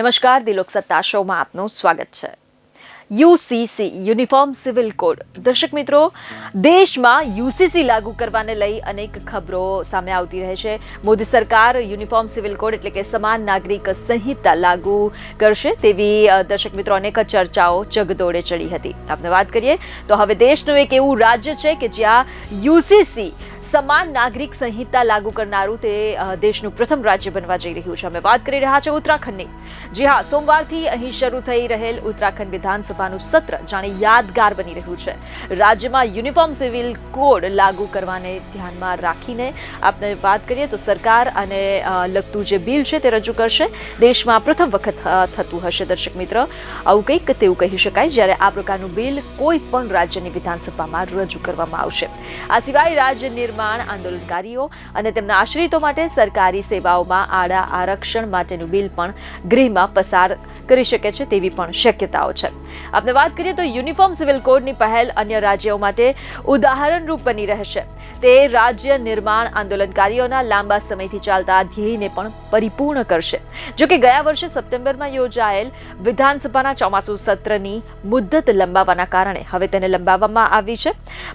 નમસ્કાર, દિલોક સત્તા શોમાં આપનું સ્વાગત છે. UCC uniform civil code. દર્શક મિત્રો, દેશમાં યુસીસી લાગુ કરવાને લઈ અનેક ખબરો સામે આવતી રહે છે. મોદી સરકાર યુનિફોર્મ સિવિલ કોડ એટલે કે સમાન નાગરિક સંહિતા લાગુ કરશે તેવી દર્શક મિત્રો અનેક ચર્ચાઓ જગદોડે ચડી હતી. આપણે વાત કરીએ તો હવે દેશનું એક એવું રાજ્ય છે કે જ્યાં યુસીસી સમાન નાગરિક સંહિતા લાગુ કરનારું તે દેશનું પ્રથમ રાજ્ય બનવા જઈ રહ્યું છે. અમે વાત કરી રહ્યા છે ઉત્તરાખંડની. જી હા, સોમવારથી અહીં શરૂ થઈ રહેલ ઉત્તરાખંડ વિધાનસભાનું સત્ર જાણે યાદગાર બની રહ્યું છે. રાજ્યમાં યુનિફોર્મ સિવિલ કોડ લાગુ કરવાને ધ્યાનમાં રાખીને આપણે વાત કરીએ તો સરકાર અને લગતું જે બિલ છે તે રજૂ કરશે. દેશમાં પ્રથમ વખત થતું હશે દર્શક મિત્ર આવું કંઈક તેવું કહી શકાય, જ્યારે આ પ્રકારનું બિલ કોઈ પણ રાજ્યની વિધાનસભામાં રજૂ કરવામાં આવશે. આ સિવાય રાજ્ય નિર્માણ આંદોલનકારીઓ અને તેમના આશ્રિતો માટે સરકારી સેવાઓમાં આડા આરક્ષણ માટેનું બિલ પણ ગૃહમાં પસાર કરી શકે છે તેવી પણ શક્યતાઓ છે. આપણે વાત કરીએ તો યુનિફોર્મ સિવિલ કોડની પહેલ અન્ય રાજ્યો માટે ઉદાહરણરૂપ બની રહેશે. તે રાજ્ય નિર્માણ આંદોલનકારીઓના લાંબા સમયથી ચાલતા ધ્યેયને પણ પરિપૂર્ણ કરશે. જોકે ગયા વર્ષે સપ્ટેમ્બરમાં યોજાયેલ વિધાનસભાના ચોમાસુ સત્રની મુદ્દત લંબાવવાના કારણે હવે તેને લંબાવવામાં આવી છે,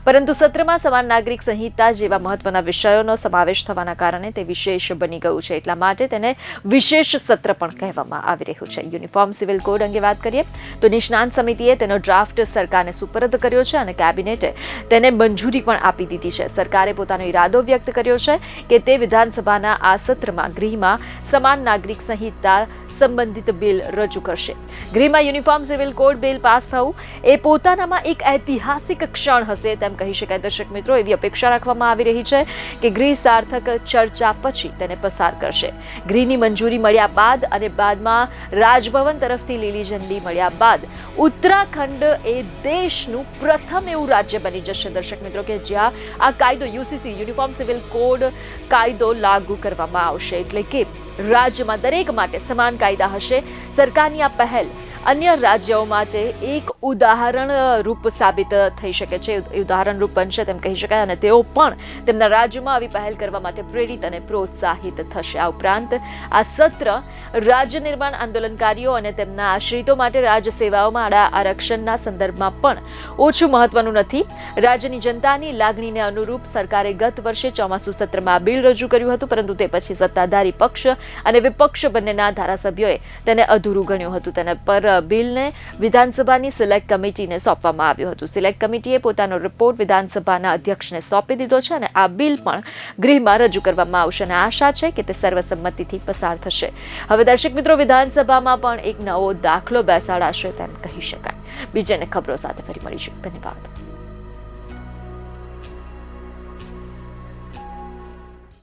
પરંતુ સત્રમાં સમાન નાગરિક સંહિતા જેવા મહત્વના વિષયોનો સમાવેશ થવાના કારણે તે વિશેષ બની ગયું છે. એટલા માટે તેને વિશેષ સત્ર પણ કહેવામાં આવી રહ્યું છે. યુનિફોર્મ સિવિલ કોડ અંગે વાત કરીએ તો નિષ્ણાંત સમિતિએ તેનો ડ્રાફ્ટ સરકારને સુપરત કર્યો છે અને કેબિનેટે તેને મંજૂરી પણ આપી દીધી છે. સરકારે પોતાનો ઈરાદો વ્યક્ત કર્યો છે કે તે વિધાનસભાના આ સત્રમાં ગૃહમાં સમાન નાગરિક સંહિતા સંબંધિત બિલ રજૂ કરશે. ગૃહમાં uniform civil code bill pass થવું એ પોતાનામાં એક ઐતિહાસિક ક્ષણ હશે તેમ કહી શકાય. દર્શક મિત્રો, એવી અપેક્ષા રાખવામાં આવી રહી છે કે ગૃહ સાર્થક ચર્ચા પછી તેને પસાર કરશે. ગૃહની મંજૂરી મળ્યા બાદ અને બાદમાં રાજભવન તરફથી લીલી ઝંડી મળ્યા બાદ ઉત્તરાખંડ એ દેશનું પ્રથમ એવું રાજ્ય બની જશે દર્શક મિત્રો કે જ્યાં આ કાયદો યુસીસી યુનિફોર્મ સિવિલ કોડ કાયદો લાગુ કરવામાં આવશે. એટલે કે રાજ્યમાં દરેક માટે સમાન કાયદા હશે. સરકારની આ પહેલ અન્ય રાજ્યો માટે એક ઉદાહરણ રૂપ સાબિત થઈ શકે છે, ઉદાહરણ રૂપ બનશે તેમ કહી શકાય, અને તેઓ પણ તેમના રાજ્યમાં આવી પહેલ કરવા માટે પ્રેરિત અને પ્રોત્સાહિત થશે. આ ઉપરાંત આ સત્ર રાજ્ય નિર્માણ આંદોલનકારીઓ અને તેમના આશ્રિતો માટે રાજ્ય સેવાઓમાં આડા આરક્ષણના સંદર્ભમાં પણ ઓછું મહત્વનું નથી. રાજ્યની જનતાની લાગણીને અનુરૂપ સરકારે ગત વર્ષે ચોમાસુ સત્રમાં બિલ રજૂ કર્યું હતું, પરંતુ તે પછી સત્તાધારી પક્ષ અને વિપક્ષ બંનેના ધારાસભ્યોએ તેને અધૂરું ગણ્યું હતું. તેના પર બિલને વિધાનસભાની સિલેક્ટ કમિટીને સોંપવામાં આવ્યું હતું. સિલેક્ટ કમિટીએ પોતાનો રિપોર્ટ વિધાનસભાના અધ્યક્ષને સોંપી દીધો છે અને આ બિલ પણ ગૃહમાં રજૂ કરવામાં આવશે અને આશા છે કે તે સર્વસંમતિથી પસાર થશે. હવે દર્શક મિત્રો, વિધાનસભામાં પણ એક નવો દાખલો બેસાડાશે તેમ કહી શકાય. બીજાને ખબરો સાથે ફરી મળીશું. ધન્યવાદ.